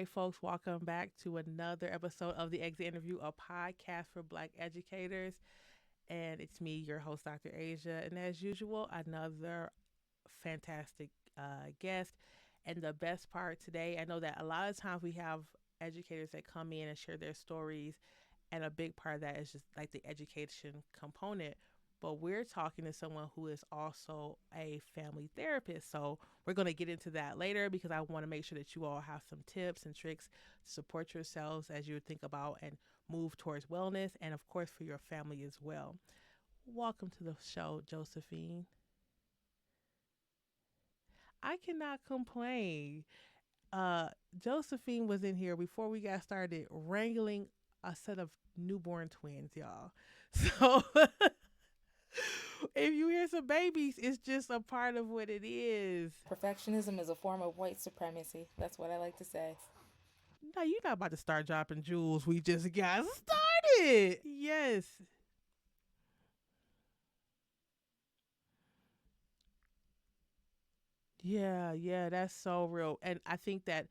right, folks, welcome back to another episode of the Exit Interview, a podcast for Black educators. And it's me, your host, Dr. Asia. And as usual, another fantastic guest. And the best part today, I know that a lot of times we have educators that come in and share their stories, and a big part of that is just like the education component. But we're talking to someone who is also a family therapist. So we're going to get into that later because I want to make sure that you all have some tips and tricks to support yourselves as you think about and move towards wellness, and of course for your family as well. Welcome to the show, Josephine. I cannot complain. uh Josephine was in here before we got started wrangling a set of newborn twins, y'all. So if you hear some babies, it's just a part of what it is. Perfectionism is a form of white supremacy. That's what I like to say. No, you're not about to start dropping jewels. We just got started. Yes. Yeah, yeah, that's so real. And I think that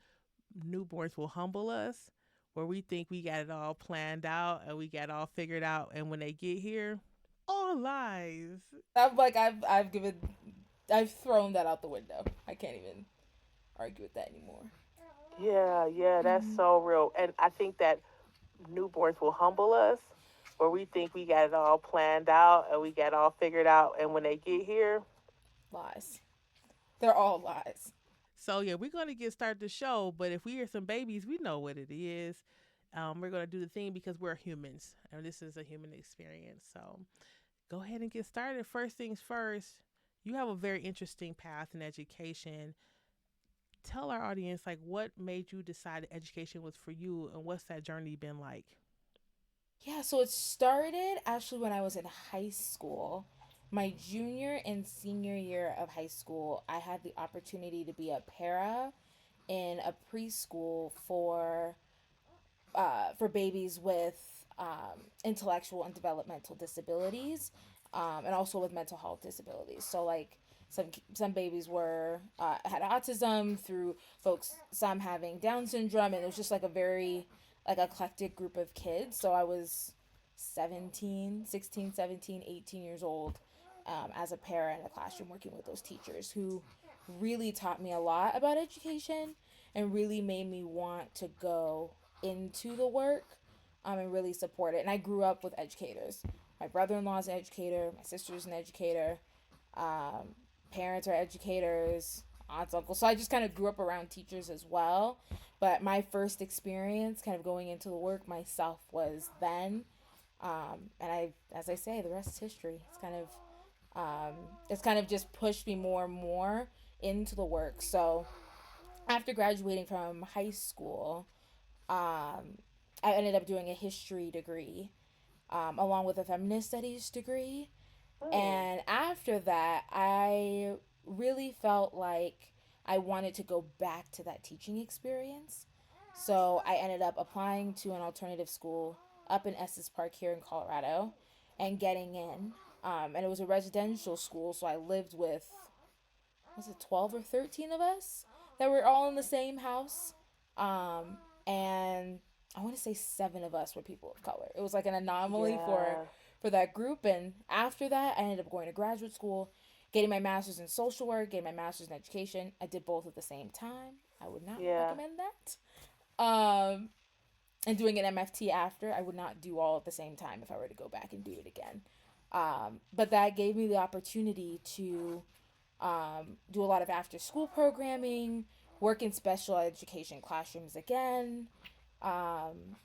newborns will humble us where we think we got it all planned out and we got it all figured out. And when they get here, all lies. I've thrown that out the window. I can't even argue with that anymore. Yeah, yeah, that's so real. And I think that newborns will humble us where we think we got it all planned out and we got it all figured out. And when they get here, Lies. They're all lies. so yeah, we're gonna get started the show. But if we hear some babies, we know what it is. We're gonna do the thing because we're humans, and this is a human experience. So go ahead and get started. First things first, you have a very interesting path in education. Tell our audience like what made you decide that education was for you, and what's that journey been like? Yeah, so it started actually when I was in high school. My junior and senior year of high school, I had the opportunity to be a para in a preschool for babies with intellectual and developmental disabilities, and also with mental health disabilities. So like some babies were had autism through folks, some having Down syndrome, and it was just like a very like eclectic group of kids. So I was 17, 16, 17, 18 years old, as a parent in a classroom working with those teachers who really taught me a lot about education and really made me want to go into the work, and really support it. And I grew up with educators. My brother in law is an educator, my sister's an educator, um, parents are educators, aunts, uncles. So I just kind of grew up around teachers as well. But my first experience kind of going into the work myself was then. And as I say, the rest is history. It's kind of just pushed me more and more into the work. So after graduating from high school, um, I ended up doing a history degree, along with a feminist studies degree. Oh, And after that, I really felt like I wanted to go back to that teaching experience. So I ended up applying to an alternative school up in Estes Park here in Colorado and getting in. And it was a residential school, so I lived with, was it 12 or 13 of us that were all in the same house? And I want to say seven of us were people of color. It was like an anomaly yeah, for that group. And after that, I ended up going to graduate school, getting my master's in social work, getting my master's in education. I did both at the same time. I would not yeah, recommend that. And doing an MFT after, I would not do all at the same time if I were to go back and do it again. But that gave me the opportunity to do a lot of after school programming, work in special education classrooms again, um,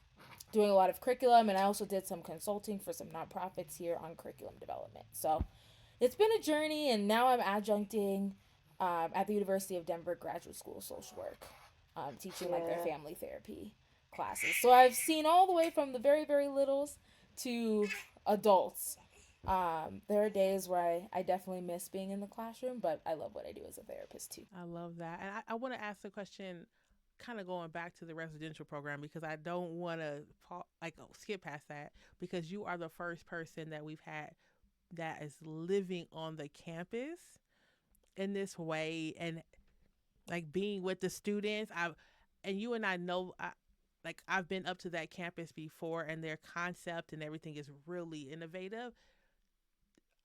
doing a lot of curriculum, and I also did some consulting for some nonprofits here on curriculum development. So it's been a journey, and now I'm adjuncting at the University of Denver Graduate School of Social Work, teaching like their yeah. family therapy classes. So I've seen all the way from the very, very littles to adults. There are days where I definitely miss being in the classroom, but I love what I do as a therapist too. I love that. And I want to ask a question, kind of going back to the residential program, because I don't want to skip past that, because you are the first person that we've had that is living on the campus in this way and like being with the students. and you and I know, like I've been up to that campus before, and their concept and everything is really innovative.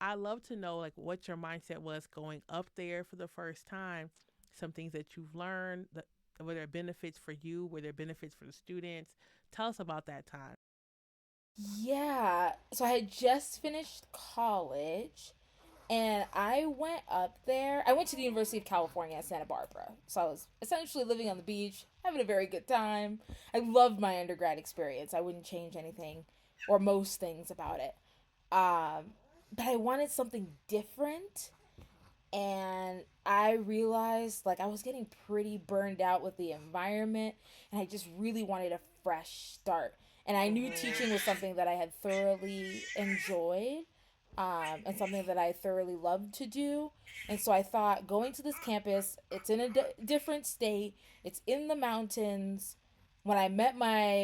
I love to know like what your mindset was going up there for the first time, some things that you've learned, were there benefits for you, were there benefits for the students? Tell us about that time. Yeah. So I had just finished college and I went up there. I went to the University of California at Santa Barbara. So I was essentially living on the beach, having a very good time. I loved my undergrad experience. I wouldn't change anything or most things about it. But I wanted something different, and I realized like I was getting pretty burned out with the environment, and I just really wanted a fresh start. And I knew teaching was something that I had thoroughly enjoyed, and something that I thoroughly loved to do. And so I thought going to this campus, it's in a different state, it's in the mountains. When I met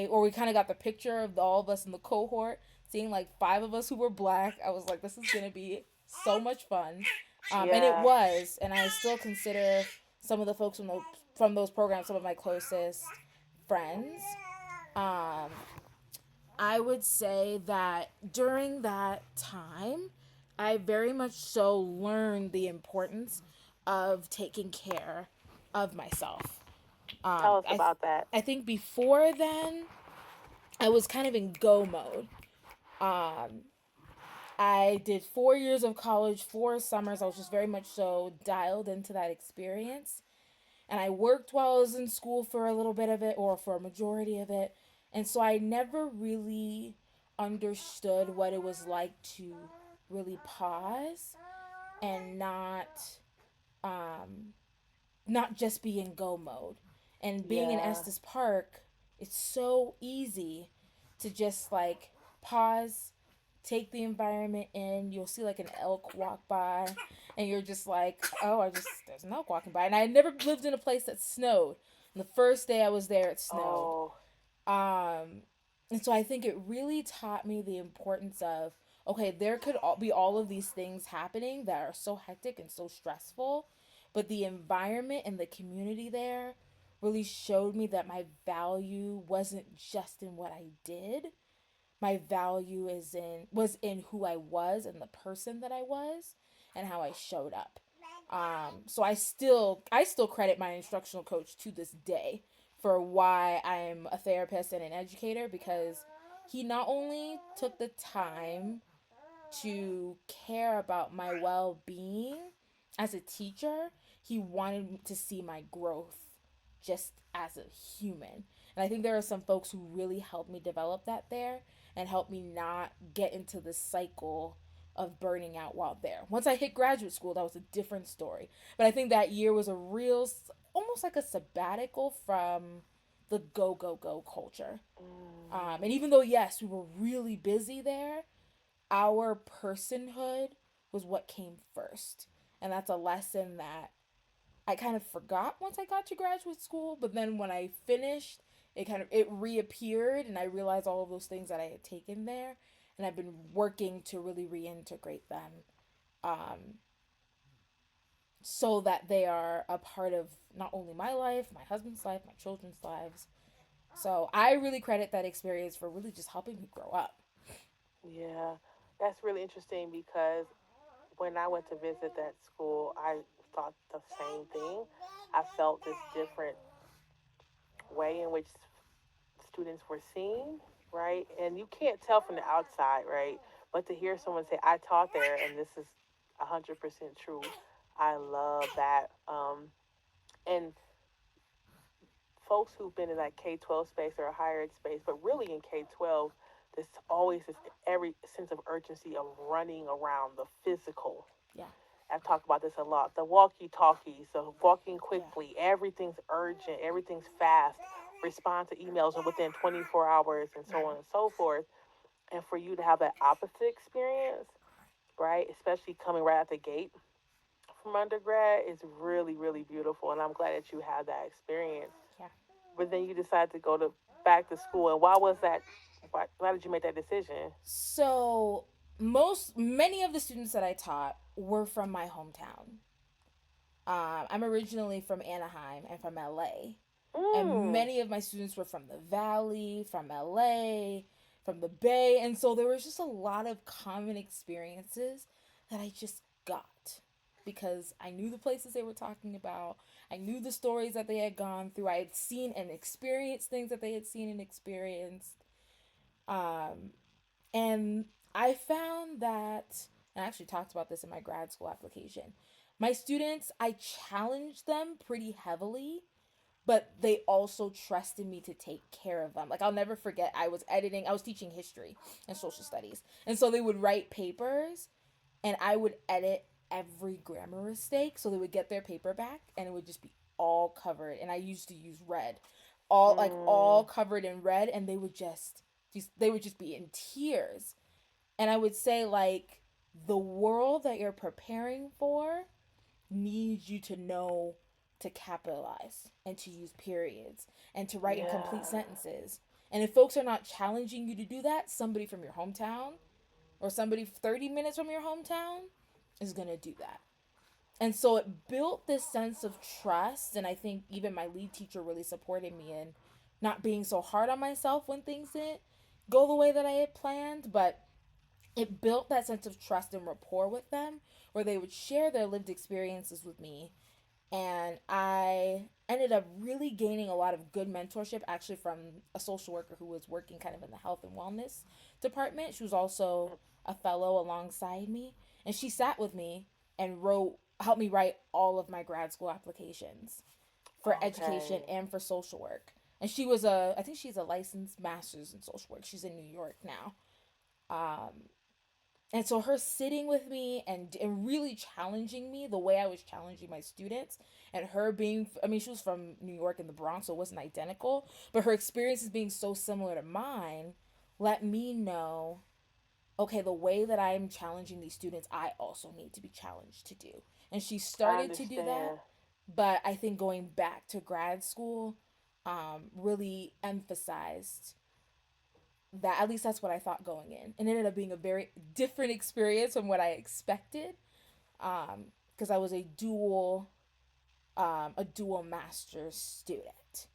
or we kind of got the picture of all of us in the cohort, seeing like five of us who were black, I was like, this is gonna be so much fun. And it Yeah. was, and I still consider some of the folks from those programs some of my closest friends. Um, I would say that during that time, I very much so learned the importance of taking care of myself. Um, Tell us I, th- about that. I think before then, I was kind of in go mode. Um, I did 4 years of college, 4 summers. I was just very much so dialed into that experience. And I worked while I was in school for a little bit of it, or for a majority of it. And so I never really understood what it was like to really pause and um, not just be in go mode. And being in Yeah. Estes Park, it's so easy to just like pause, take the environment in. You'll see like an elk walk by, and you're just like, oh, there's an elk walking by. And I had never lived in a place that snowed. And the first day I was there, it snowed. Oh, Um, and so I think it really taught me the importance of, okay, there could be all of these things happening that are so hectic and so stressful, but the environment and the community there really showed me that my value wasn't just in what I did. My value was in who I was and the person that I was and how I showed up. So I still credit my instructional coach to this day for why I'm a therapist and an educator, because he not only took the time to care about my well-being as a teacher, he wanted to see my growth just as a human. And I think there are some folks who really helped me develop that there and helped me not get into the cycle of burning out while there. Once I hit graduate school, that was a different story. But I think that year was a real, almost like a sabbatical from the go, go, go culture. And even though, yes, we were really busy there, our personhood was what came first. And that's a lesson that I kind of forgot once I got to graduate school, but then when I finished, it reappeared, and I realized all of those things that I had taken there, and I've been working to really reintegrate them, um, so that they are a part of not only my life, my husband's life, my children's lives. So I really credit that experience for really just helping me grow up. yeah. That's really interesting because when I went to visit that school, I thought the same thing. I felt this different way in which students were seen, right? And you can't tell from the outside, right? But to hear someone say, I taught there, and this is 100% true, I love that. And folks who've been in that K 12 space or a higher ed space, but really in K 12, there's always this every sense of urgency of running around the physical. Yeah, I've talked about this a lot. The walkie talkies, so walking yeah, quickly, everything's urgent, everything's fast, respond to emails within 24 hours, and so on and so forth. And for you to have that opposite experience, right, especially coming right out the gate from undergrad, is really, really beautiful. And I'm glad that you had that experience. yeah. But then you decided to go to back to school. And why was that? Why did you make that decision? So many of the students that I taught were from my hometown. I'm originally from Anaheim and from LA. And Mm. many of my students were from the Valley, from LA, from the Bay. And so there was just a lot of common experiences that I just got because I knew the places they were talking about. I knew the stories that they had gone through. I had seen and experienced things that they had seen and experienced. Um, and I found that, and I actually talked about this in my grad school application. My students, I challenged them pretty heavily, but they also trusted me to take care of them. Like, I'll never forget, I was teaching history and social studies. And so they would write papers, and I would edit every grammar mistake. So they would get their paper back, and it would just be all covered. And I used to use red, all Mm. covered in red, and they would just be in tears. And I would say, like, the world that you're preparing for needs you to know to capitalize and to use periods and to write in complete Yeah. sentences. And if folks are not challenging you to do that, somebody from your hometown or somebody 30 minutes from your hometown is going to do that. And so it built this sense of trust. And I think even my lead teacher really supported me in not being so hard on myself when things didn't go the way that I had planned. But it built that sense of trust and rapport with them where they would share their lived experiences with me, and I ended up really gaining a lot of good mentorship actually from a social worker who was working kind of in the health and wellness department. She was also a fellow alongside me, and she sat with me and helped me write all of my grad school applications for education Okay. and for social work. And I think she's a licensed master's in social work. She's in New York now. Um, and so her sitting with me and really challenging me the way I was challenging my students, and her being, I mean, she was from New York in the Bronx, so it wasn't identical, but her experiences being so similar to mine let me know, okay, the way that I'm challenging these students, I also need to be challenged to do. And she I started to do that, understand. but I think going back to grad school really emphasized that. At least that's what I thought going in, and it ended up being a very different experience from what I expected. Because I was a dual master's student.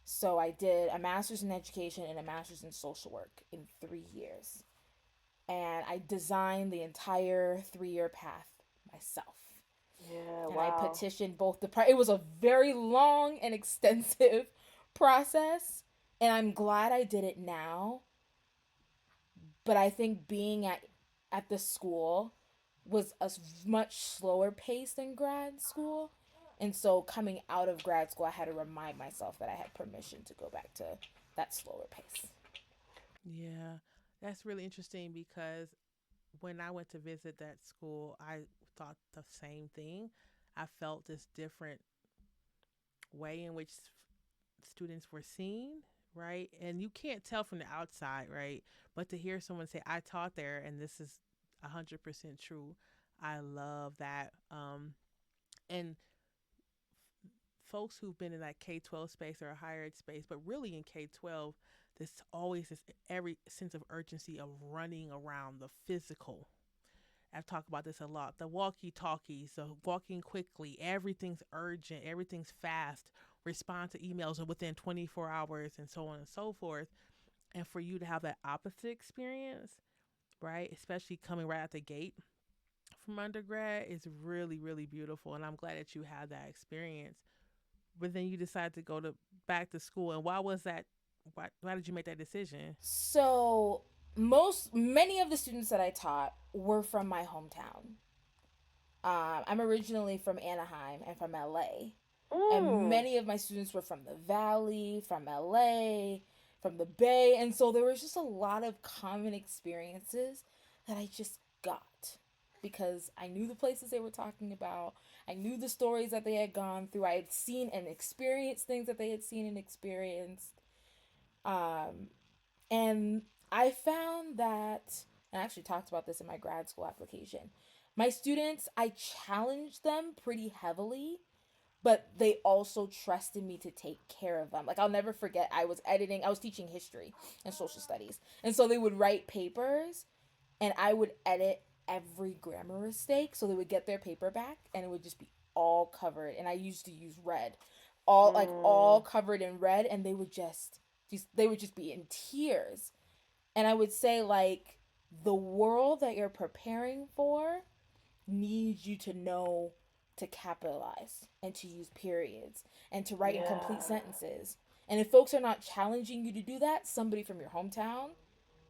So I did a master's in education and a master's in social work in 3 years, and I designed the entire 3 year path myself. Yeah. And I Wow. petitioned both it was a very long and extensive process, and I'm glad I did it now. But I think being at the school was a much slower pace than grad school. And so coming out of grad school, I had to remind myself that I had permission to go back to that slower pace. Yeah, that's really interesting because when I went to visit that school, I thought the same thing. I felt this different way in which students were seen, right? And you can't tell from the outside, right? But to hear someone say, I taught there and this is 100% true, I love that. And folks who've been in that K 12 space or a higher ed space, but really in K 12, there's always this every sense of urgency of running around the physical. I've talked about this a lot. The walkie talkies, the walking quickly, everything's urgent, everything's fast, respond to emails within 24 hours, and so on and so forth. And for you to have that opposite experience, right, especially coming right out the gate from undergrad, is really, really beautiful. And I'm glad that you had that experience. But then you decided to go to back to school. And why was that? Why did you make that decision? So many of the students that I taught were from my hometown. I'm originally from Anaheim and from LA. And Mm. many of my students were from the Valley, from LA, from the Bay. And so there was just a lot of common experiences that I just got because I knew the places they were talking about. I knew the stories that they had gone through. I had seen and experienced things that they had seen and experienced. Um, and I found that, and I actually talked about this in my grad school application. My students, I challenged them pretty heavily, but they also trusted me to take care of them. Like, I'll never forget, I was teaching history and social studies. And so they would write papers, and I would edit every grammar mistake. So they would get their paper back, and it would just be all covered. And I used to use red, all Mm. covered in red, and they would just be in tears. And I would say, like, the world that you're preparing for needs you to know to capitalize and to use periods and to write in complete Yeah. sentences. And if folks are not challenging you to do that, somebody from your hometown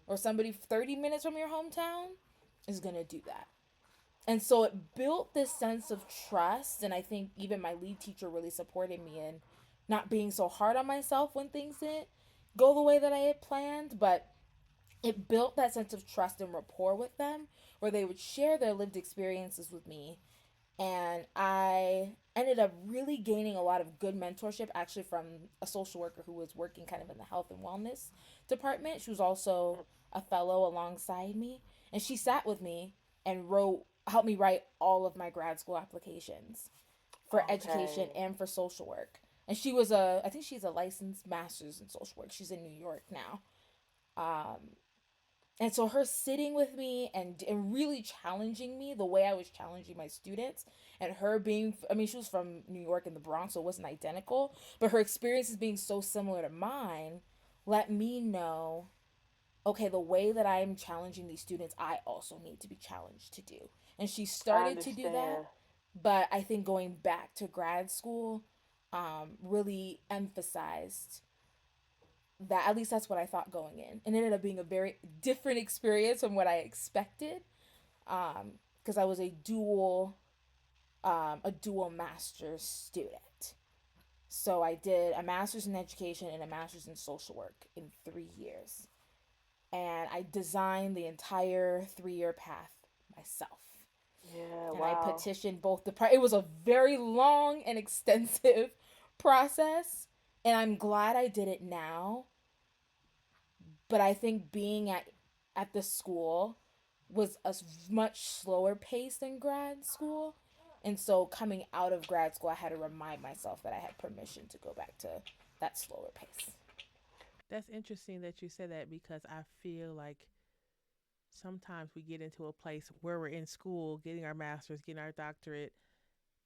or somebody 30 minutes from your hometown is going to do that. And so it built this sense of trust. And I think even my lead teacher really supported me in not being so hard on myself when things didn't go the way that I had planned. But it built that sense of trust and rapport with them where they would share their lived experiences with me. And I ended up really gaining a lot of good mentorship actually from a social worker who was working kind of in the health and wellness department. She was also a fellow alongside me, and she sat with me and helped me write all of my grad school applications for education Okay. and for social work. And I think she's a licensed master's in social work. She's in New York now. Um, and so her sitting with me and really challenging me the way I was challenging my students, and her being, I mean, she was from New York in the Bronx, so it wasn't identical, but her experiences being so similar to mine let me know, okay, the way that I'm challenging these students, I also need to be challenged to do. And she I started to do that, understand. but I think going back to grad school really emphasized that. At least that's what I thought going in, and it ended up being a very different experience from what I expected. Because I was a dual master's student, so I did a master's in education and a master's in social work in 3 years, and I designed the entire 3 year path myself. Yeah, And I wow. petitioned both it was a very long and extensive process, and I'm glad I did it now. But I think being at the school was a much slower pace than grad school. And so coming out of grad school, I had to remind myself that I had permission to go back to that slower pace. That's interesting that you said that because I feel like sometimes we get into a place where we're in school, getting our master's, getting our doctorate,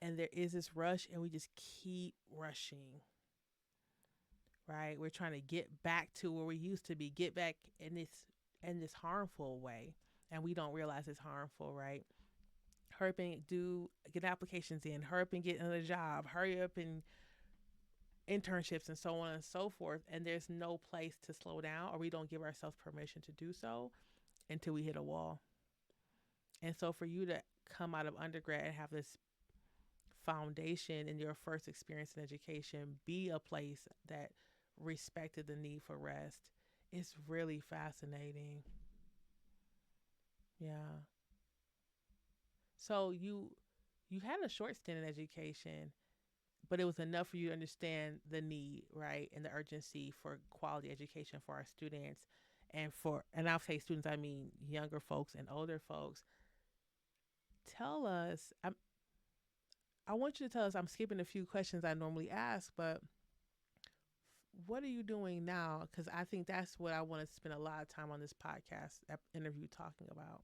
and there is this rush, and we just keep rushing, right? We're trying to get back to where we used to be, get back in this harmful way, and we don't realize it's harmful, right? Hurry up and get applications in, hurry up and get another job, hurry up and internships and so on and so forth. And there's no place to slow down, or we don't give ourselves permission to do so until we hit a wall. And so for you to come out of undergrad and have this foundation in your first experience in education be a place that respected the need for rest, it's really fascinating. Yeah. So you had a short stint in education, but it was enough for you to understand the need, right, and the urgency for quality education for our students, and I'll say students, I mean younger folks and older folks. Tell us, I want you to tell us. I'm skipping a few questions I normally ask, but what are you doing now? Because I think that's what I want to spend a lot of time on this podcast interview talking about.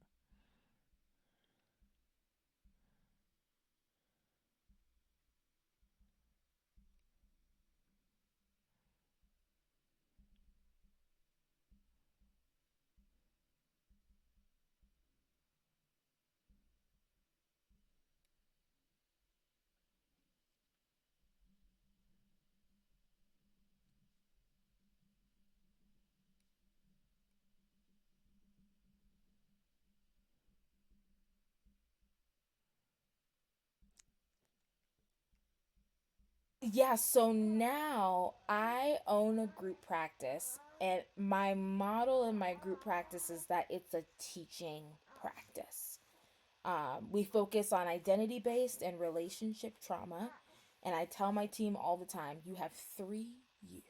Yeah, so now I own a group practice, and my model in my group practice is that it's a teaching practice. We focus on identity based and relationship trauma. And I tell my team all the time, you have 3 years.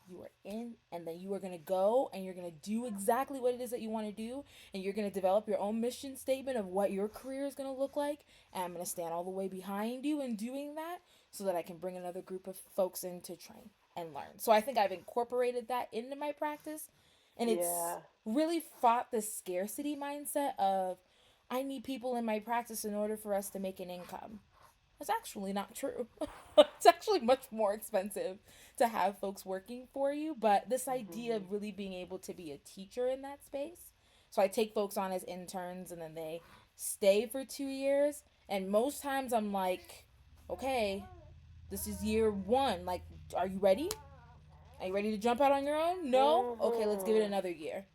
You are in, and then you are going to go and you're going to do exactly what it is that you want to do. And you're going to develop your own mission statement of what your career is going to look like. And I'm going to stand all the way behind you in doing that so that I can bring another group of folks in to train and learn. So I think I've incorporated that into my practice. And it's Yeah. really fought the scarcity mindset of I need people in my practice in order for us to make an income. That's actually not true. It's actually much more expensive to have folks working for you. But this idea Mhm. of really being able to be a teacher in that space. So I take folks on as interns and then they stay for 2 years. And most times I'm like, okay, this is year one. Like, are you ready? Are you ready to jump out on your own? No? Okay, let's give it Mhm. another year.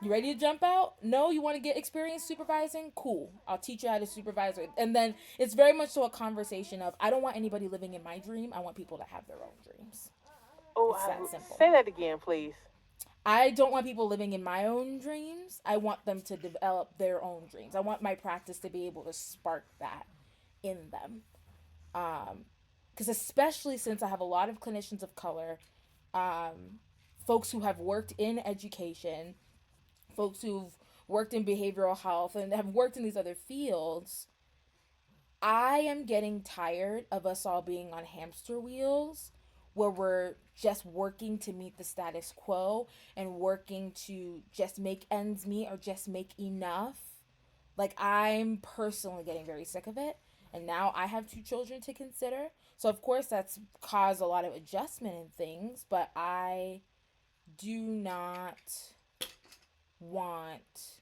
You ready to jump out? No, you want to get experience supervising? Cool. I'll teach you how to supervise. And then it's very much so a conversation of I don't want anybody living in my dream. I want people to have their own dreams. Oh, It's that simple. say that again, please. I don't want people living in my own dreams. I want them to develop their own dreams. I want my practice to be able to spark that in them. Because especially since I have a lot of clinicians of color, folks who have worked in education, folks who've worked in behavioral health and have worked in these other fields, I am getting tired of us all being on hamster wheels where we're just working to meet the status quo and working to just make ends meet or just make enough. Like, I'm personally getting very sick of it. And now I have 2 children to consider. So, of course, that's caused a lot of adjustment in things, but I do not want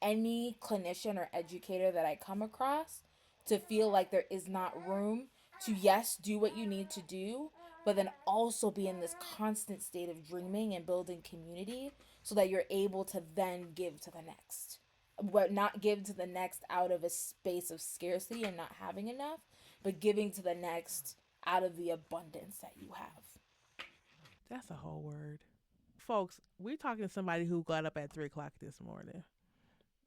any clinician or educator that I come across to feel like there is not room to, yes, do what you need to do, but then also be in this constant state of dreaming and building community so that you're able to then give to the next. But not give to the next out of a space of scarcity and not having enough, but giving to the next out of the abundance that you have. That's a whole word. Folks, we're talking to somebody who got up at 3 o'clock this morning.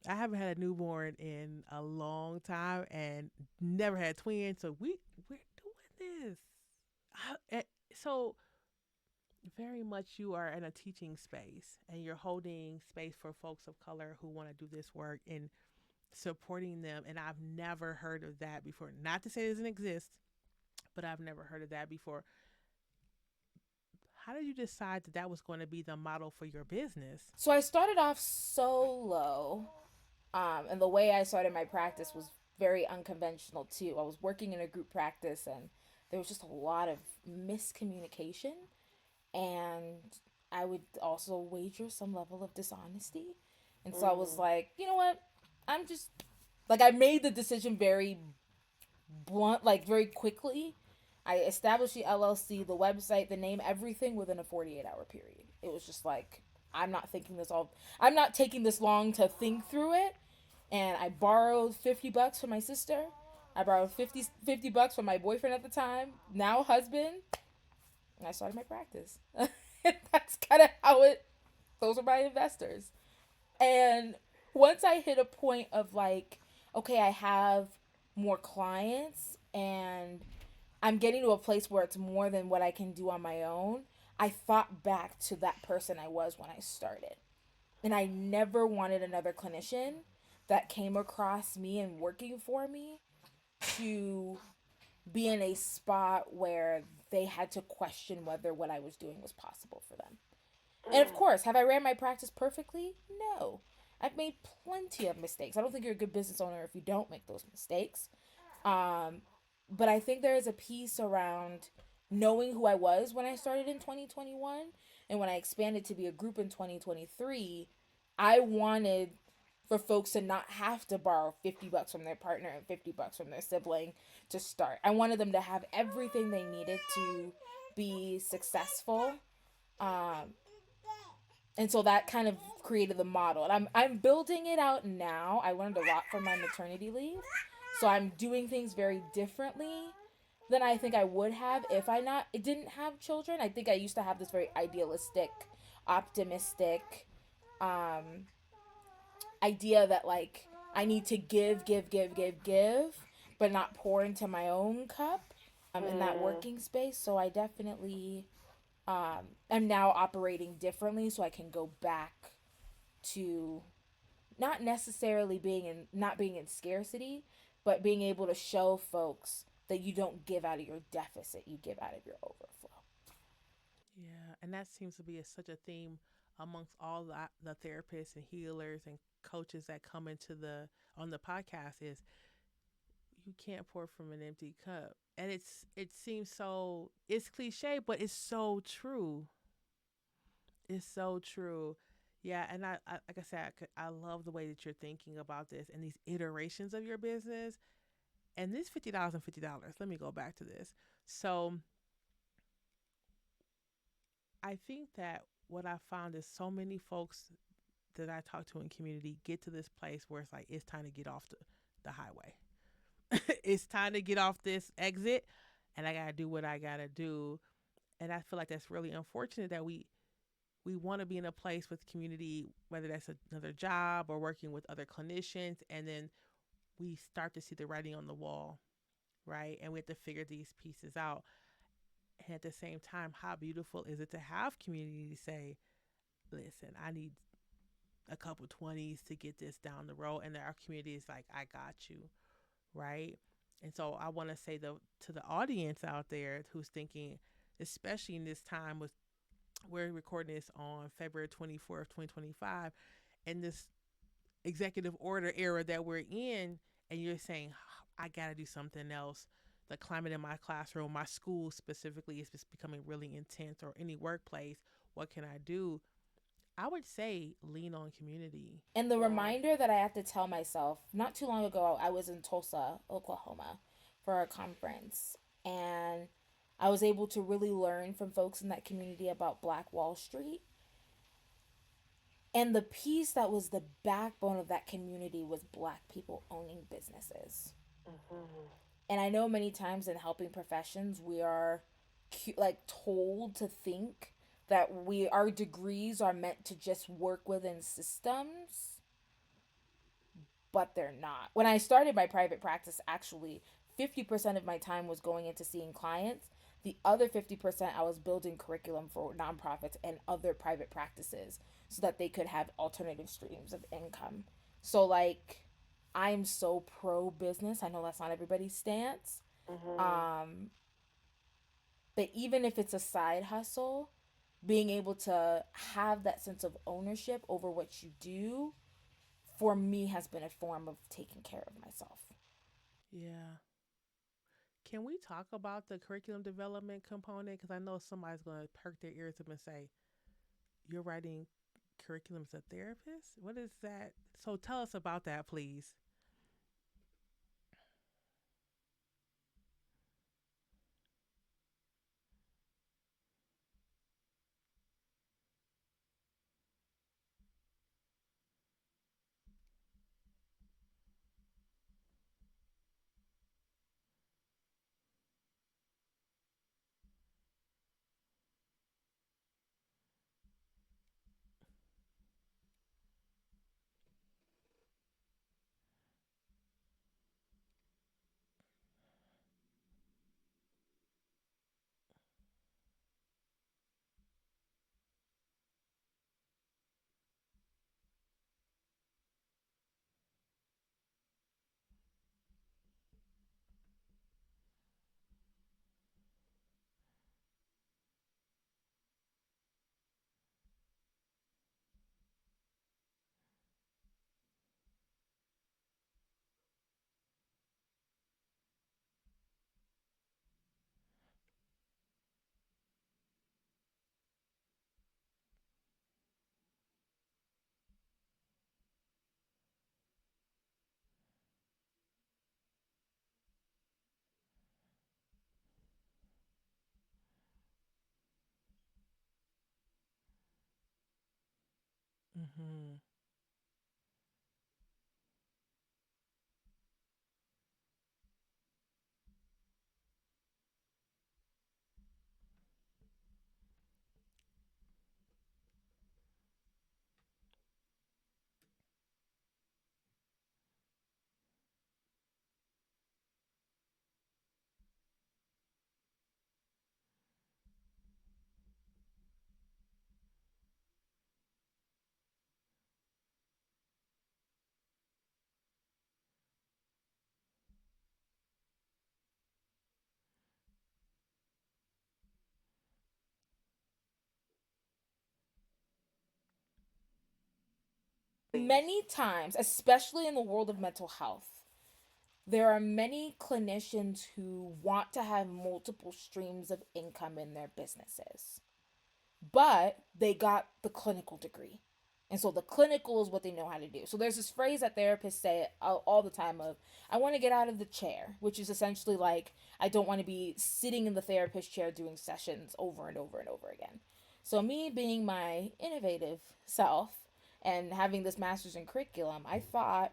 I haven't had a newborn in a long time and never had twins, so we're doing this. So very much you are in a teaching space and you're holding space for folks of color who want to do this work and supporting them. And I've never heard of that before. Not to say it doesn't exist, but I've never heard of that before. How did you decide that that was going to be the model for your business? So I started off solo. And the way I started my practice was very unconventional too. I was working in a group practice and there was just a lot of miscommunication. And I would also wager some level of dishonesty. And so I was Mhm. like, you know what? I'm just like, I made the decision very blunt, like very quickly. I established the LLC, the website, the name, everything within a 48-hour period. It was just like, I'm not taking this long to think through it. And I borrowed $50 from my sister. I borrowed fifty bucks from my boyfriend at the time, now husband, and I started my practice. That's kind of how it, those are my investors. And once I hit a point of like, okay, I have more clients and I'm getting to a place where it's more than what I can do on my own, I thought back to that person I was when I started. And I never wanted another clinician that came across me and working for me to be in a spot where they had to question whether what I was doing was possible for them. And of Mm. course, have I ran my practice perfectly? No. I've made plenty of mistakes. I don't think you're a good business owner if you don't make those mistakes. Um, but I think there is a piece around knowing who I was when I started in 2021 and when I expanded to be a group in 2023. I wanted for folks to not have to borrow $50 from their partner and $50 from their sibling to start. I wanted them to have everything they needed to be successful. Um, and so that kind of created the model. And I'm building it out now. I learned a lot from my maternity leave. So I'm doing things very differently than I think I would have if I not it didn't have children. I think I used to have this very idealistic, optimistic um idea that like I need to give, but not pour into my own cup in that Mm. working space. So I definitely am now operating differently so I can go back to not necessarily being in not being in scarcity, but being able to show folks that you don't give out of your deficit, you give out of your overflow. Yeah, and that seems to be such a theme amongst all the therapists and healers and coaches that come into the on the podcast is you can't pour from an empty cup. And it seems so it's cliche, but it's so true. It's so true. Yeah, and I like I said, I love the way that you're thinking about this and these iterations of your business. And this $50 and $50. Let me go back to this. So I think that what I found is so many folks that I talk to in community get to this place where it's like it's time to get off the highway. It's time to get off this exit, and I gotta do what I gotta do. And I feel like that's really unfortunate that we want to be in a place with community, whether that's another job or working with other clinicians, and then we start to see the writing on the wall, right? And we have to figure these pieces out. And at the same time, how beautiful is it to have community to say, listen, I need a couple 20s to get this down the road. And our community is like, I got you, right? And so I want to say to the audience out there who's thinking, especially in this time with we're recording this on February 24th, 2025, and this executive order era that we're in, and you're saying, I got to do something else. The climate in my classroom, my school specifically, is just becoming really intense, or any workplace. What can I do? I would say lean on community. And the Yeah. reminder that I have to tell myself, not too long ago, I was in Tulsa, Oklahoma for a conference. And I was able to really learn from folks in that community about Black Wall Street. And the piece that was the backbone of that community was Black people owning businesses. Mhm. And I know many times in helping professions, we are like told to think that our degrees are meant to just work within systems, but they're not. When I started my private practice, actually, 50% of my time was going into seeing clients. The other 50%, I was building curriculum for nonprofits and other private practices so that they could have alternative streams of income. So, like, I'm so pro business. I know that's not everybody's stance. Mhm. Um, but even if it's a side hustle, being able to have that sense of ownership over what you do for me has been a form of taking care of myself. Yeah. Can we talk about the curriculum development component? Because I know somebody's going to perk their ears up and say, you're writing curriculum as a therapist? What is that? So tell us about that, please. Mm-hmm. Please. Many times, especially in the world of mental health, there are many clinicians who want to have multiple streams of income in their businesses, but they got the clinical degree. And so the clinical is what they know how to do. So there's this phrase that therapists say all the time of, I want to get out of the chair, which is essentially like, I don't want to be sitting in the therapist chair doing sessions over and over and over again. So me being my innovative self and having this master's in curriculum, I thought,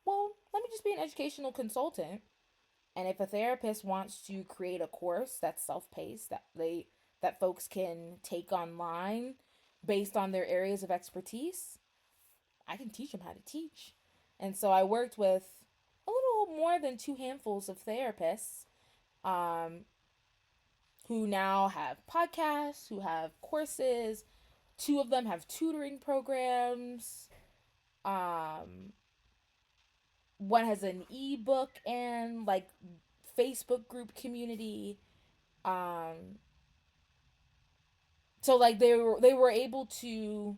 well, let me just be an educational consultant. And if a therapist wants to create a course that's self-paced, that folks can take online based on their areas of expertise, I can teach them how to teach. And so I worked with a little more than two handfuls of therapists, um, who now have podcasts, who have courses. Two of them have tutoring programs. Um, One has an ebook and like Facebook group community. Um, so like they were able to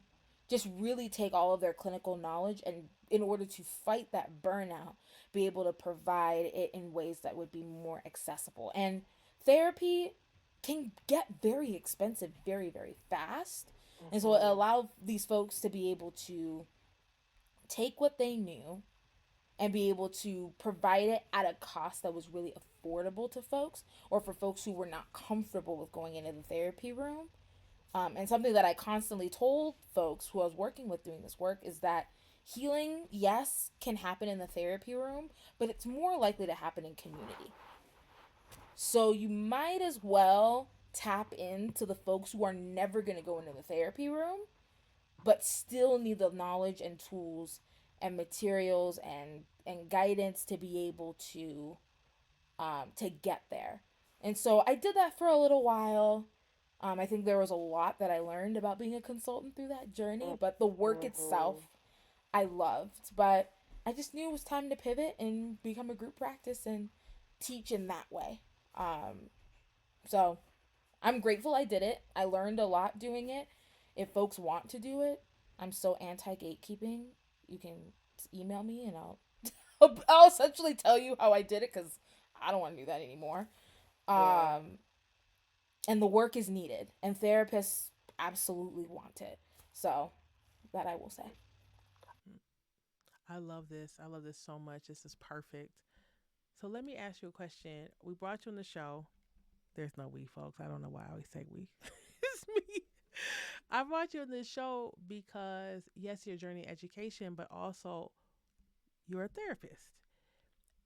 just really take all of their clinical knowledge and in order to fight that burnout, be able to provide it in ways that would be more accessible. And therapy can get very expensive very, very fast. And so it Mhm. allowed these folks to be able to take what they knew and be able to provide it at a cost that was really affordable to folks, or for folks who were not comfortable with going into the therapy room. And something that I constantly told folks who I was working with doing this work is that healing, yes, can happen in the therapy room, but it's more likely to happen in community. So you might as well tap into the folks who are never going to go into the therapy room, but still need the knowledge and tools and materials and guidance to be able to get there. And so I did that for a little while. I think there was a lot that I learned about being a consultant through that journey, but the work itself Mhm. I loved. But I just knew it was time to pivot and become a group practice and teach in that way. So I'm grateful I did it. I learned a lot doing it. If folks want to do it, I'm so anti gatekeeping. You can email me and I'll essentially tell you how I did it because I don't want to do that anymore. Yeah. Um, and the work is needed, and therapists absolutely want it. So that I will say. I love this. I love this so much. This is perfect. So let me ask you a question. We brought you on the show. There's no we, folks. I don't know why I always say we. It's me. I brought you on this show because, yes, your journey in education, but also you're a therapist.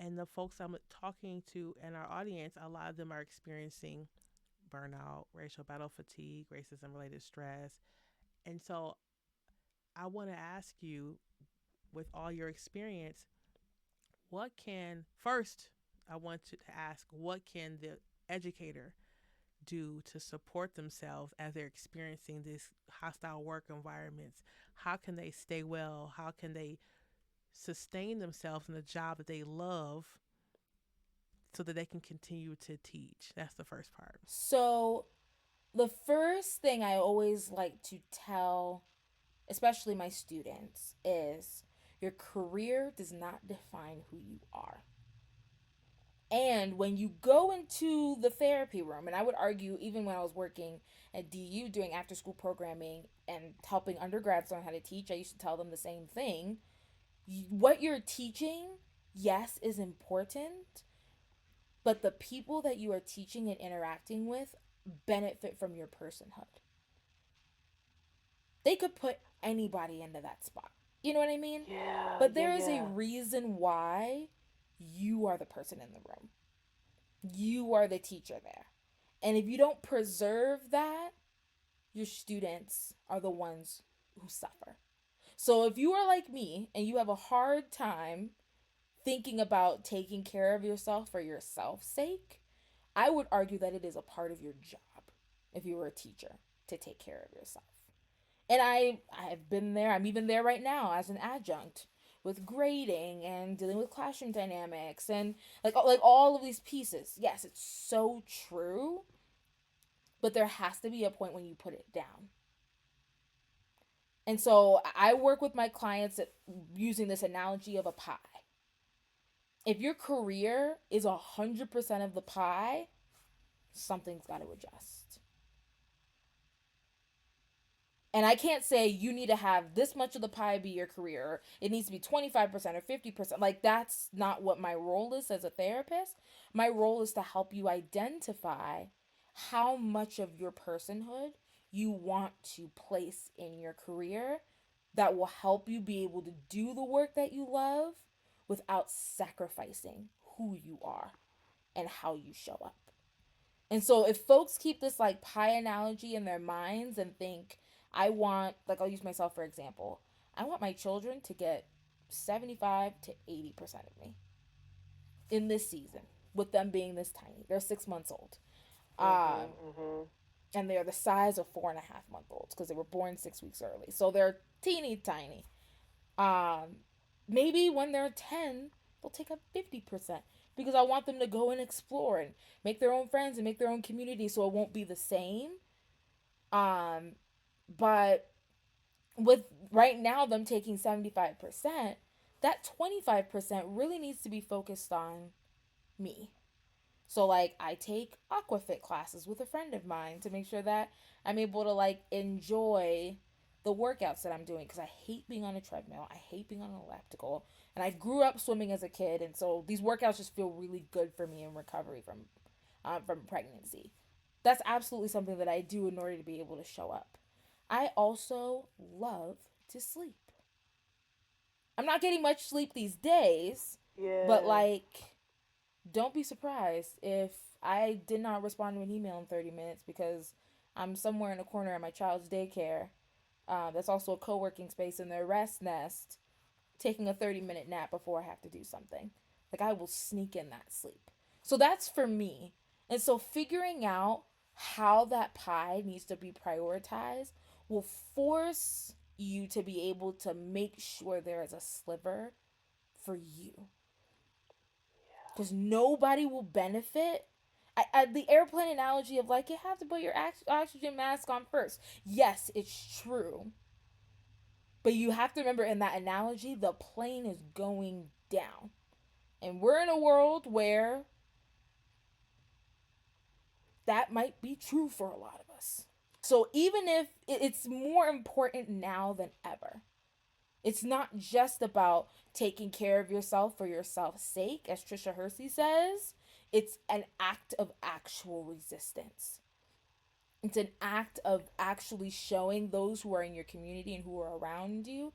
And the folks I'm talking to in our audience, a lot of them are experiencing burnout, racial battle fatigue, racism related stress. And so I want to ask you, with all your experience, what can, first, I want to ask, what can the educator do to support themselves as they're experiencing these hostile work environments? How can they stay well? How can they sustain themselves in a job that they love so that they can continue to teach? That's the first part. So the first thing I always like to tell, especially my students, is your career does not define who you are. And when you go into the therapy room, and I would argue, even when I was working at DU doing after school programming and helping undergrads learn how to teach, I used to tell them the same thing. What you're teaching, yes, is important, but the people that you are teaching and interacting with benefit from your personhood. They could put anybody into that spot. You know what I mean? Yeah. But Yeah. there is a Yeah. reason why you are the person in the room. You are the teacher there. And if you don't preserve that, your students are the ones who suffer. So if you are like me and you have a hard time thinking about taking care of yourself for yourself's sake, I would argue that it is a part of your job if you were a teacher to take care of yourself. And I've been there. I'm even there right now as an adjunct with grading and dealing with classroom dynamics and like all of these pieces. Yes, it's so true, but there has to be a point when you put it down. And so I work with my clients at, using this analogy of a pie. If your career is 100% of the pie, something's got to adjust. And I can't say you need to have this much of the pie be your career. It needs to be 25% or 50%. Like, that's not what my role is as a therapist. My role is to help you identify how much of your personhood you want to place in your career that will help you be able to do the work that you love without sacrificing who you are and how you show up. And so if folks keep this like pie analogy in their minds and think, I want, like, I'll use myself for example, I want my children to get 75 to 80% of me in this season, with them being this tiny. They're 6 months old. Mhm. Um, Mhm. and they're the size of 4.5-month olds because they were born 6 weeks early. So they're teeny tiny. Um, Maybe when they're 10, they'll take up 50% because I want them to go and explore and make their own friends and make their own community so it won't be the same. Um, but with right now them taking 75%, that 25% really needs to be focused on me. So like I take aquafit classes with a friend of mine to make sure that I'm able to like enjoy the workouts that I'm doing because I hate being on a treadmill. I hate being on an elliptical. And I grew up swimming as a kid, and so these workouts just feel really good for me in recovery from pregnancy. That's absolutely something that I do in order to be able to show up. I also love to sleep. I'm not getting much sleep these days, but Yeah. like don't be surprised if I did not respond to an email in 30 minutes because I'm somewhere in a corner at my child's daycare. That's also a co working space in their rest nest, taking a 30-minute nap before I have to do something. Like, I will sneak in that sleep. So that's for me. And so, figuring out how that pie needs to be prioritized will force you to be able to make sure there is a sliver for you, because nobody will benefit. The airplane analogy of like you have to put your oxygen mask on first. Yes, it's true, but you have to remember in that analogy, the plane is going down, and we're in a world where that might be true for a lot of us. So even if it's more important now than ever, it's not just about taking care of yourself for yourself's sake, as Trisha Hersey says. It's an act of actual resistance. It's an act of actually showing those who are in your community and who are around you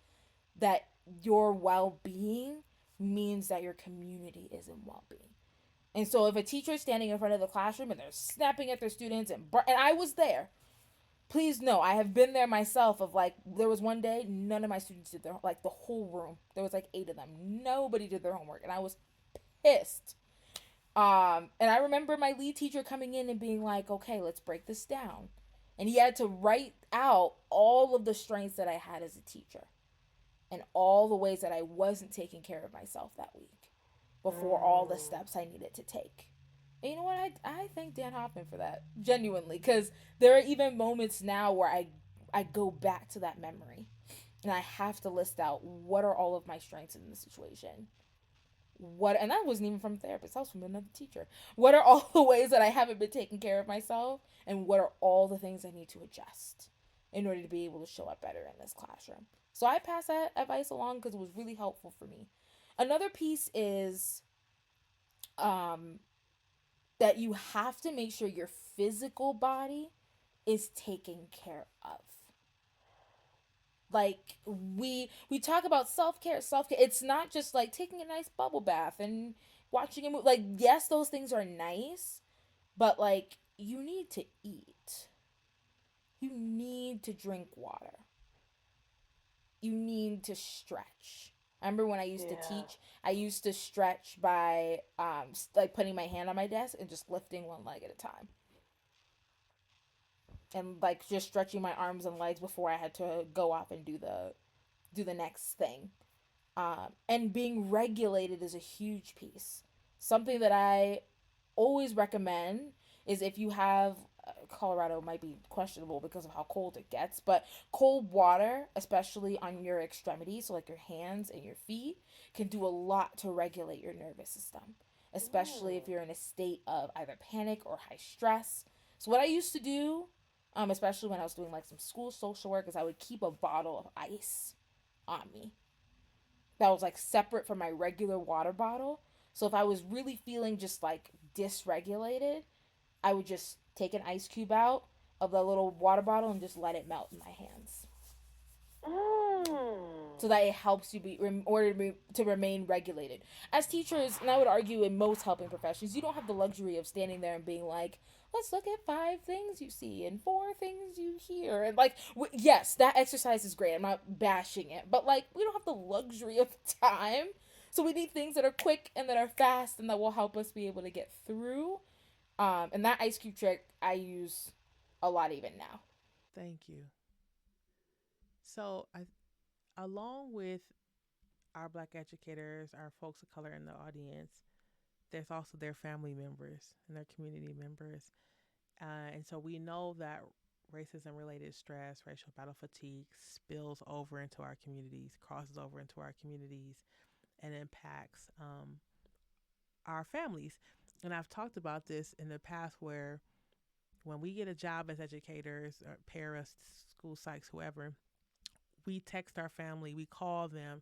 that your well being means that your community is in well being. And so if a teacher is standing in front of the classroom and they're snapping at their students, and I was there, please know I have been there myself. Of like, there was one day none of my students did their, like, the whole room, there was like 8 of them, nobody did their homework, and I was pissed. And I remember my lead teacher coming in and being like, okay, let's break this down. And he had to write out all of the strengths that I had as a teacher and all the ways that I wasn't taking care of myself that week before all the Mm. steps I needed to take. And you know what? I thank Dan Hoffman for that, genuinely, because there are even moments now where I go back to that memory and I have to list out what are all of my strengths in the situation. What, and that wasn't even from a therapist, that was from another teacher. What are all the ways that I haven't been taking care of myself, and what are all the things I need to adjust in order to be able to show up better in this classroom? So I pass that advice along because it was really helpful for me. Another piece is um, that you have to make sure your physical body is taken care of. Like, we talk about self-care. It's not just like taking a nice bubble bath and watching a movie. Like, yes, those things are nice, but like, you need to eat, you need to drink water, you need to stretch. I remember when I used to Yeah. teach, I used to stretch by like putting my hand on my desk and just lifting one leg at a time, and like just stretching my arms and legs before I had to go off and do the next thing. And being regulated is a huge piece. Something that I always recommend is if you have Colorado might be questionable because of how cold it gets, but cold water, especially on your extremities, so like your hands and your feet, can do a lot to regulate your nervous system, especially if Mm. you're in a state of either panic or high stress. So what I used to do, especially when I was doing like some school social work, is I would keep a bottle of ice on me that was like separate from my regular water bottle. So if I was really feeling just like dysregulated, I would just take an ice cube out of the little water bottle and just let it melt in my hands, Mm. so that it helps you be in order to remain regulated. As teachers, and I would argue in most helping professions, you don't have the luxury of standing there and being like, let's look at 5 things you see and 4 things you hear, and like yes, that exercise is great, I'm not bashing it, but like we don't have the luxury of time. So we need things that are quick and that are fast and that will help us be able to get through. And that ice cube trick I use a lot even now. Thank you. So, along with our Black educators, our folks of color in the audience, there's also their family members and their community members. And so we know that racism related stress, racial battle fatigue spills over into our communities, crosses over into our communities, and impacts our families. And I've talked about this in the past where when we get a job as educators, or paras, school psychs, whoever, we text our family, we call them,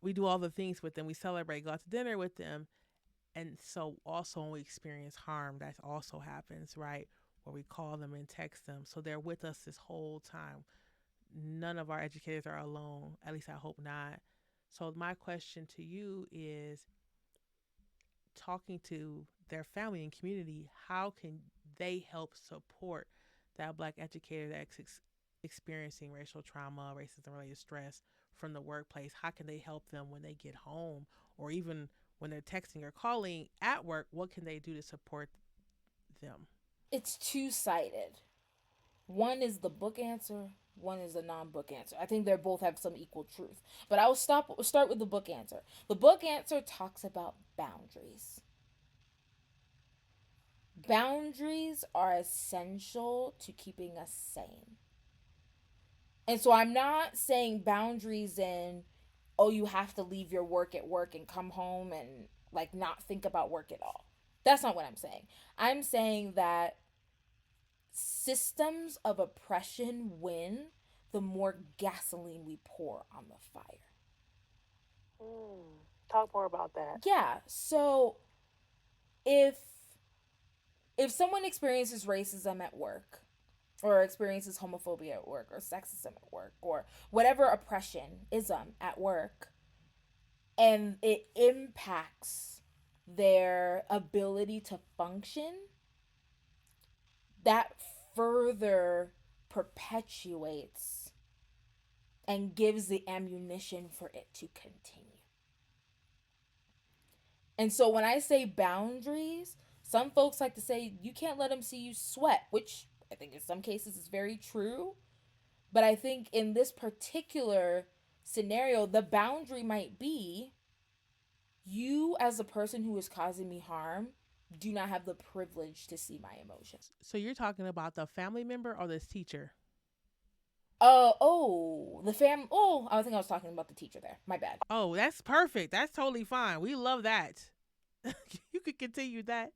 we do all the things with them, we celebrate, go out to dinner with them. And so also when we experience harm, that also happens, right? Where we call them and text them. So they're with us this whole time. None of our educators are alone, at least I hope not. So my question to you is, talking to their family and community, how can they help support that Black educator that's experiencing racial trauma, racism related stress from the workplace? How can they help them when they get home, or even when they're texting or calling at work? What can they do to support them? It's two-sided. One is the book answer, one is the non-book answer. I think they both have some equal truth. But I will start with the book answer. The book answer talks about boundaries. Boundaries are essential to keeping us sane. And so I'm not saying boundaries in, oh, you have to leave your work at work and come home and like not think about work at all. That's not what I'm saying. I'm saying that systems of oppression win the more gasoline we pour on the fire. Mm. Talk more about that. Yeah, so if someone experiences racism at work, or experiences homophobia at work, or sexism at work, or whatever oppression ism at work, and it impacts their ability to function, that further perpetuates and gives the ammunition for it to continue. And so when I say boundaries, some folks like to say you can't let them see you sweat, which I think in some cases is very true. But I think in this particular scenario, the boundary might be, you as a person who is causing me harm do not have the privilege to see my emotions. So you're talking about the family member or this teacher? Oh, I think I was talking about the teacher there. My bad. Oh, that's perfect. That's totally fine. We love that. You could continue that.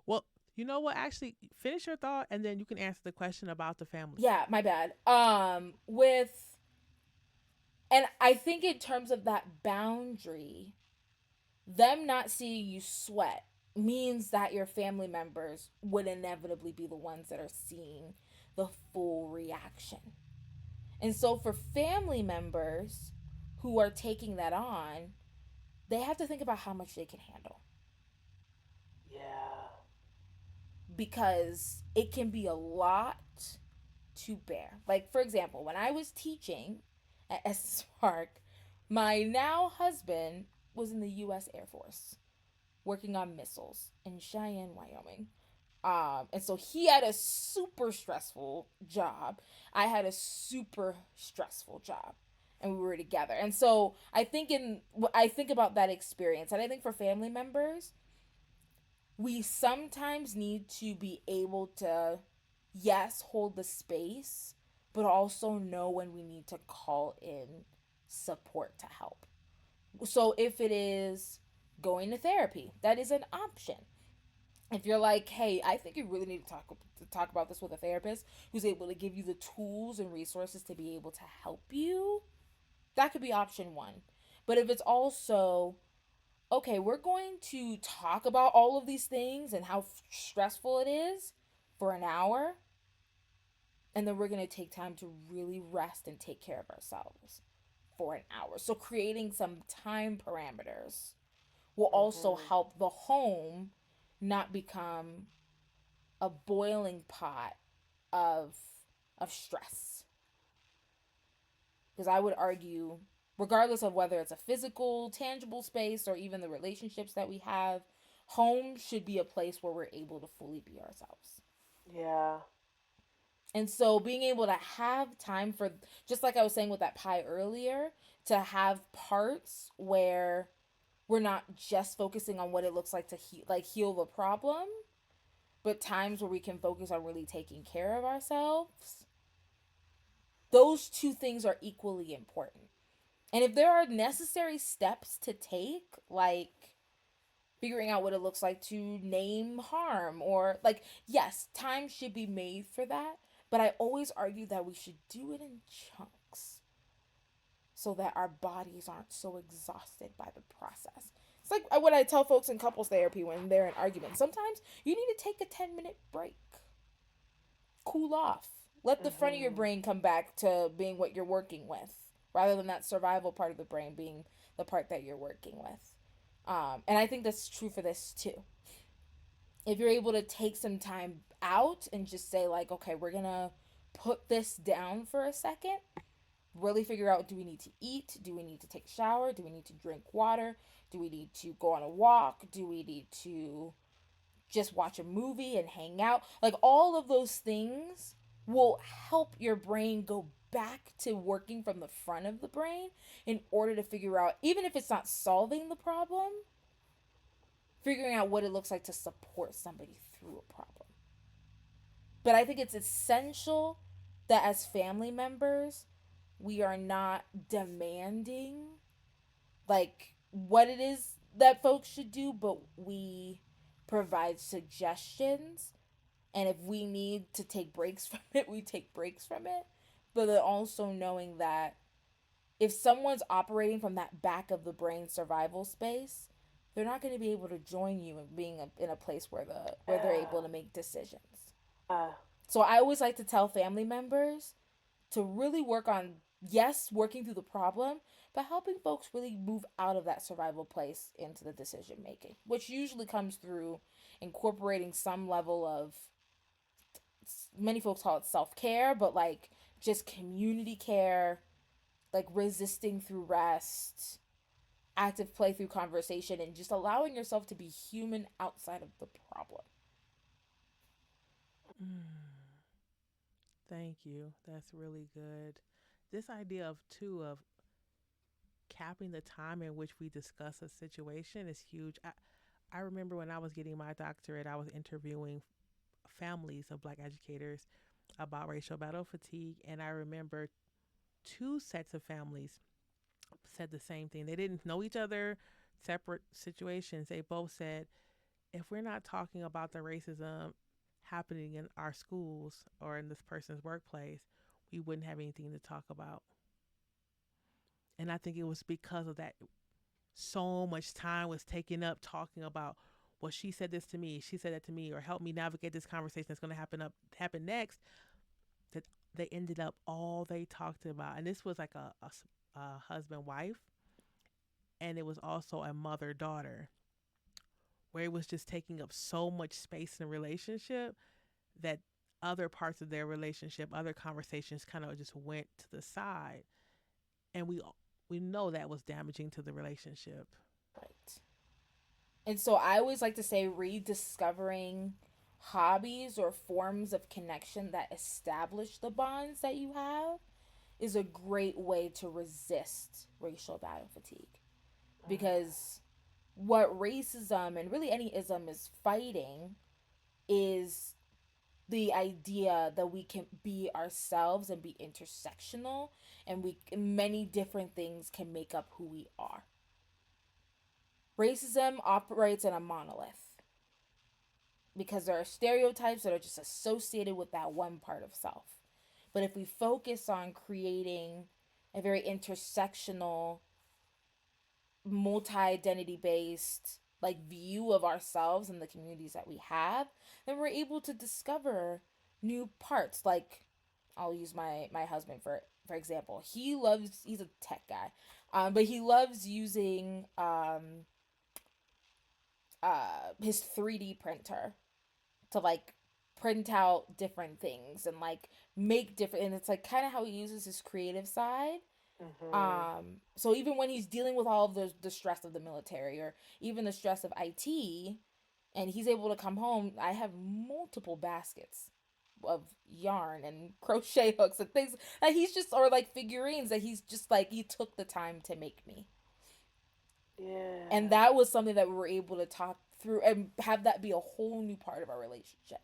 Well, you know what? Actually, finish your thought and then you can answer the question about the family. Yeah, my bad. And I think in terms of that boundary, them not seeing you sweat means that your family members would inevitably be the ones that are seeing the full reaction. And so for family members who are taking that on, they have to think about how much they can handle, Yeah. because it can be a lot to bear. Like, for example, when I was teaching at SS Park, my now husband was in the U.S. Air Force working on missiles in Cheyenne, Wyoming. And so he had a super stressful job. I had a super stressful job, and we were together. And so I think about that experience, and I think for family members, we sometimes need to be able to yes, hold the space, but also know when we need to call in support to help. So if it is going to therapy, that is an option. If you're like, hey, I think you really need to talk about this with a therapist who's able to give you the tools and resources to be able to help you, that could be option one. But if it's also, okay, we're going to talk about all of these things and how stressful it is for an hour, and then we're going to take time to really rest and take care of ourselves for an hour. So creating some time parameters will also Mhm. help the home not become a boiling pot of of stress. Because I would argue, regardless of whether it's a physical, tangible space or even the relationships that we have, home should be a place where we're able to fully be ourselves. Yeah. And so being able to have time for, just like I was saying with that pie earlier, to have parts where we're not just focusing on what it looks like to heal the problem, but times where we can focus on really taking care of ourselves. Those two things are equally important. And if there are necessary steps to take, like figuring out what it looks like to name harm, or like, yes, time should be made for that. But I always argue that we should do it in chunks so that our bodies aren't so exhausted by the process. It's like what I tell folks in couples therapy when they're in arguments. Sometimes you need to take a 10-minute break, cool off, let the front of your Mhm. brain come back to being what you're working with, rather than that survival part of the brain being the part that you're working with. And I think that's true for this too. If you're able to take some time out and just say, like, okay, we're gonna put this down for a second, really figure out, do we need to eat? Do we need to take a shower? Do we need to drink water? Do we need to go on a walk? Do we need to just watch a movie and hang out? Like, all of those things will help your brain go back to working from the front of the brain in order to figure out, even if it's not solving the problem, figuring out what it looks like to support somebody through a problem. But I think it's essential that as family members, we are not demanding like what it is that folks should do, but we provide suggestions. And if we need to take breaks from it, we take breaks from it. But then also knowing that if someone's operating from that back of the brain survival space, they're not going to be able to join you in being in a place where they're Yeah. able to make decisions. Yeah. So I always like to tell family members to really work on, yes, working through the problem, but helping folks really move out of that survival place into the decision making, which usually comes through incorporating some level of, many folks call it self-care, but like just community care, like resisting through rest, active play through conversation, and just allowing yourself to be human outside of the problem. Mm, thank you. That's really good. This idea of too of capping the time in which we discuss a situation is huge. I remember when I was getting my doctorate, I was interviewing families of black educators about racial battle fatigue, and I remember two sets of families said the same thing. They didn't know each other, separate situations. They both said, if we're not talking about the racism happening in our schools or in this person's workplace, we wouldn't have anything to talk about. And I think it was because of that. So much time was taken up talking about, well, she said this to me, she said that to me, or help me navigate this conversation that's going to happen next. That they ended up all they talked about, and this was like a husband wife, and it was also a mother daughter, where it was just taking up so much space in the relationship that other parts of their relationship, other conversations kind of just went to the side. And we know that was damaging to the relationship. Right. And so I always like to say rediscovering hobbies or forms of connection that establish the bonds that you have is a great way to resist racial battle fatigue. Because what racism and really any ism is fighting is the idea that we can be ourselves and be intersectional, and we many different things can make up who we are. Racism operates in a monolith because there are stereotypes that are just associated with that one part of self. But if we focus on creating a very intersectional, multi-identity based like view of ourselves and the communities that we have, then we're able to discover new parts. Like, I'll use my husband for example. He's a tech guy, but he loves using his 3D printer to like print out different things and like make different, and it's like kind of how he uses his creative side. Mhm. So even when he's dealing with all of the stress of the military or even the stress of IT, and he's able to come home, I have multiple baskets of yarn and crochet hooks and things that he's just, or like figurines that he's just like, he took the time to make me. And Yeah. that was something that we were able to talk through and have that be a whole new part of our relationship.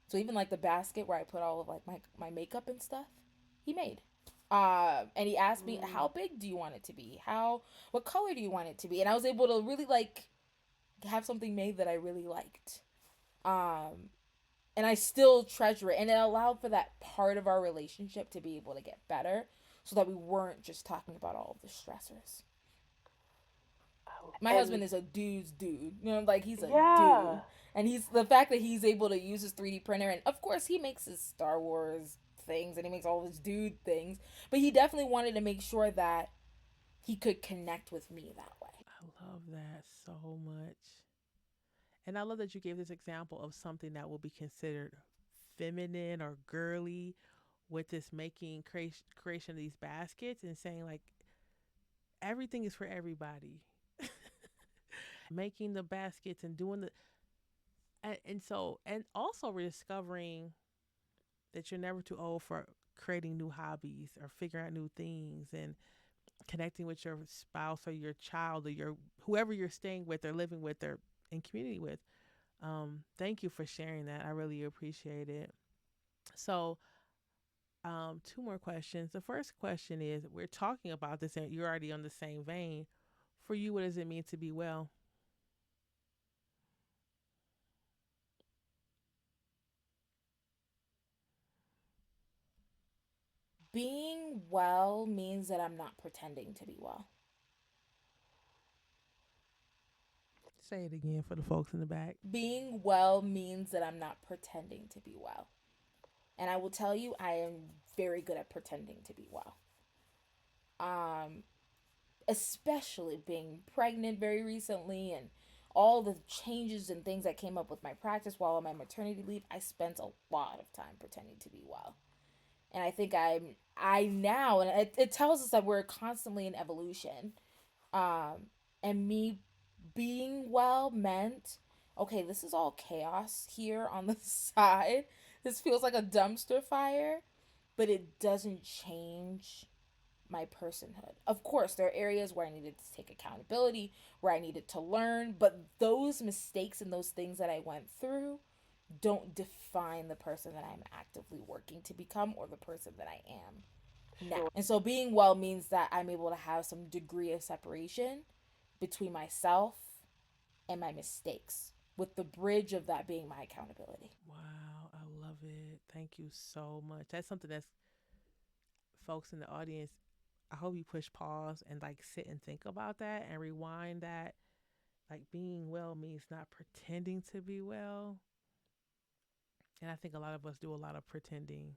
So even like the basket where I put all of like my makeup and stuff, he made. And he asked me, Mm. how big do you want it to be? What color do you want it to be? And I was able to really like have something made that I really liked. Um, and I still treasure it. And it allowed for that part of our relationship to be able to get better so that we weren't just talking about all of the stressors. My And husband is a dude's dude. You know, like he's a yeah. dude. And he's the fact that he's able to use his 3D printer, and of course he makes his Star Wars things and he makes all his dude things, but he definitely wanted to make sure that he could connect with me that way. I love that so much. And I love that you gave this example of something that will be considered feminine or girly with this making creation of these baskets and saying like everything is for everybody. Making the baskets and doing the and also rediscovering that you're never too old for creating new hobbies or figuring out new things and connecting with your spouse or your child or your whoever you're staying with or living with or in community with. Thank you for sharing that. I really appreciate it. So, two more questions. The first question is we're talking about this and you're already on the same vein. For you, what does it mean to be well? Being well means that I'm not pretending to be well. Say it again for the folks in the back. Being well means that I'm not pretending to be well. And I will tell you, I am very good at pretending to be well. Um, Especially being pregnant very recently and all the changes and things that came up with my practice while on my maternity leave, I spent a lot of time pretending to be well. And I think I now, and it tells us that we're constantly in evolution. Um, and me being well meant, okay, this is all chaos here on the side. This feels like a dumpster fire, but it doesn't change my personhood. Of course, there are areas where I needed to take accountability, where I needed to learn, but those mistakes and those things that I went through don't define the person that I'm actively working to become or the person that I am now. Sure. And so being well means that I'm able to have some degree of separation between myself and my mistakes, with the bridge of that being my accountability. Wow, I love it. Thank you so much. That's something that's folks in the audience. I hope you push pause and like sit and think about that and rewind that. Like being well means not pretending to be well. And I think a lot of us do a lot of pretending,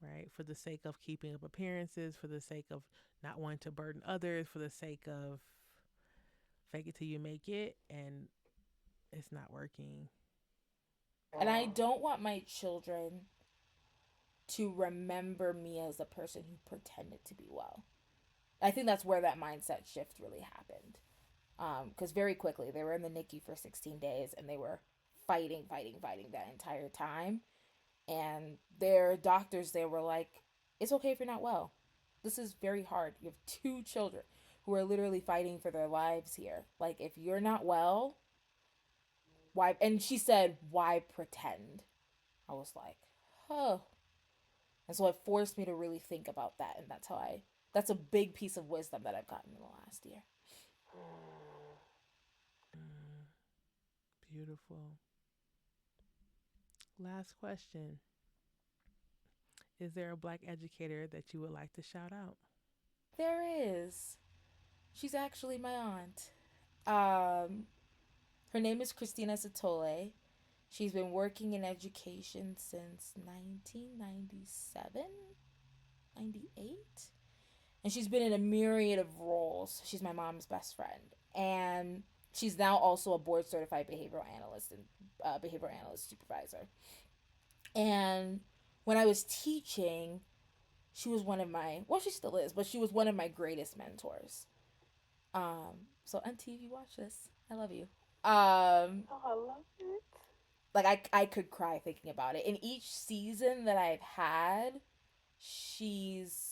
right? For the sake of keeping up appearances, for the sake of not wanting to burden others, for the sake of fake it till you make it, and it's not working. And I don't want my children to remember me as a person who pretended to be well. I think that's where that mindset shift really happened. Because very quickly they were in the NICU for 16 days and they were fighting that entire time. And their doctors, they were like, it's okay if you're not well. This is very hard. You have two children who are literally fighting for their lives here. Like, if you're not well, why? And she said, why pretend? I was like, oh. And so it forced me to really think about that. And that's a big piece of wisdom that I've gotten in the last year. Mm. Mm, beautiful. Last question. Is there a black educator that you would like to shout out? There is. She's actually my aunt. Um, Her name is Christina Satole. She's been working in education since 1997, 98. And she's been in a myriad of roles. She's my mom's best friend. And she's now also a board certified behavioral analyst and behavioral analyst supervisor. And when I was teaching, she was one of my, well, she still is, but she was one of my greatest mentors. So Auntie, if you watch this, I love you. Um, Oh, I love it. like I could cry thinking about it. In each season that I've had, she's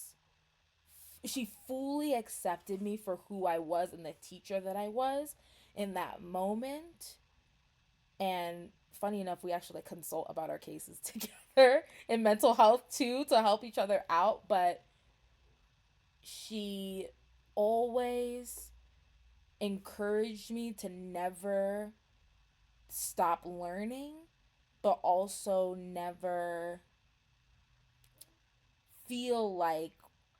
she fully accepted me for who I was and the teacher that I was in that moment. And funny enough, we actually consult about our cases together in mental health too to help each other out. But she always encouraged me to never stop learning, but also never feel like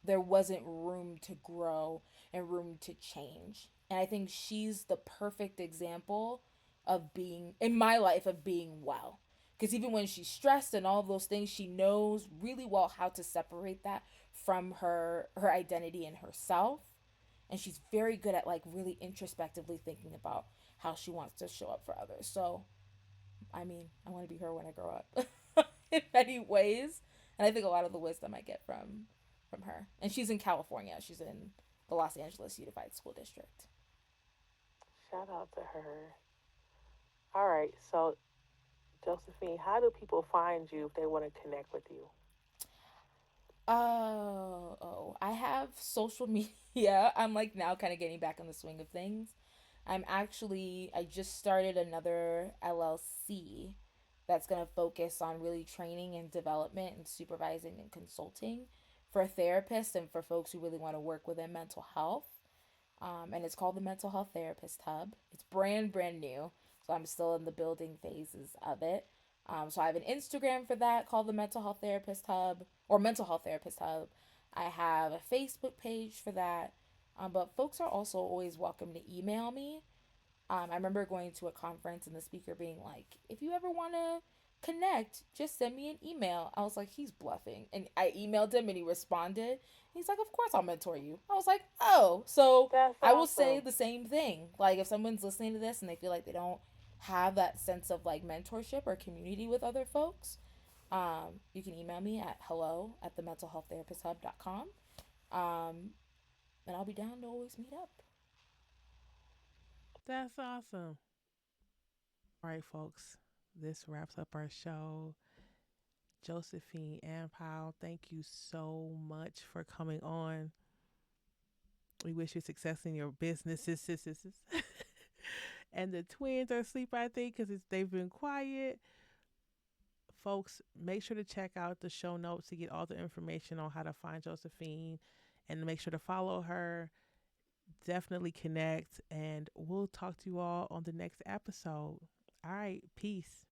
there wasn't room to grow and room to change. And I think she's the perfect example of being, in my life, of being well. Because even when she's stressed and all of those things, she knows really well how to separate that from her identity and herself. And she's very good at like really introspectively thinking about how she wants to show up for others. So I mean, I want to be her when I grow up in many ways. And I think a lot of the wisdom I get from her. And she's in California. She's in the Los Angeles Unified School District. Shout out to her. All right. So, Josephine, how do people find you if they want to connect with you? I have social media. I'm like now kind of getting back in the swing of things. I just started another LLC that's going to focus on really training and development and supervising and consulting for therapists and for folks who really want to work within mental health. And it's called the Mental Health Therapist Hub. It's brand new, so I'm still in the building phases of it. So I have an Instagram for that called the Mental Health Therapist Hub or Mental Health Therapist Hub. I have a Facebook page for that. But folks are also always welcome to email me. I remember going to a conference and the speaker being like, if you ever want to connect, just send me an email. I was like, he's bluffing. And I emailed him and he responded. He's like, of course I'll mentor you. I was like, oh. So That's I will say awesome. the same thing. Like, if someone's listening to this and they feel like they don't have that sense of like mentorship or community with other folks, you can email me at hello@thementalhealththerapist.hub.com. Um, and I'll be down to always meet up. That's awesome. All right, folks. This wraps up our show. Josephine and Powell, thank you so much for coming on. We wish you success in your businesses. And the twins are asleep, I think, because they've been quiet. Folks, make sure to check out the show notes to get all the information on how to find Josephine and make sure to follow her. Definitely connect, and we'll talk to you all on the next episode. All right, peace.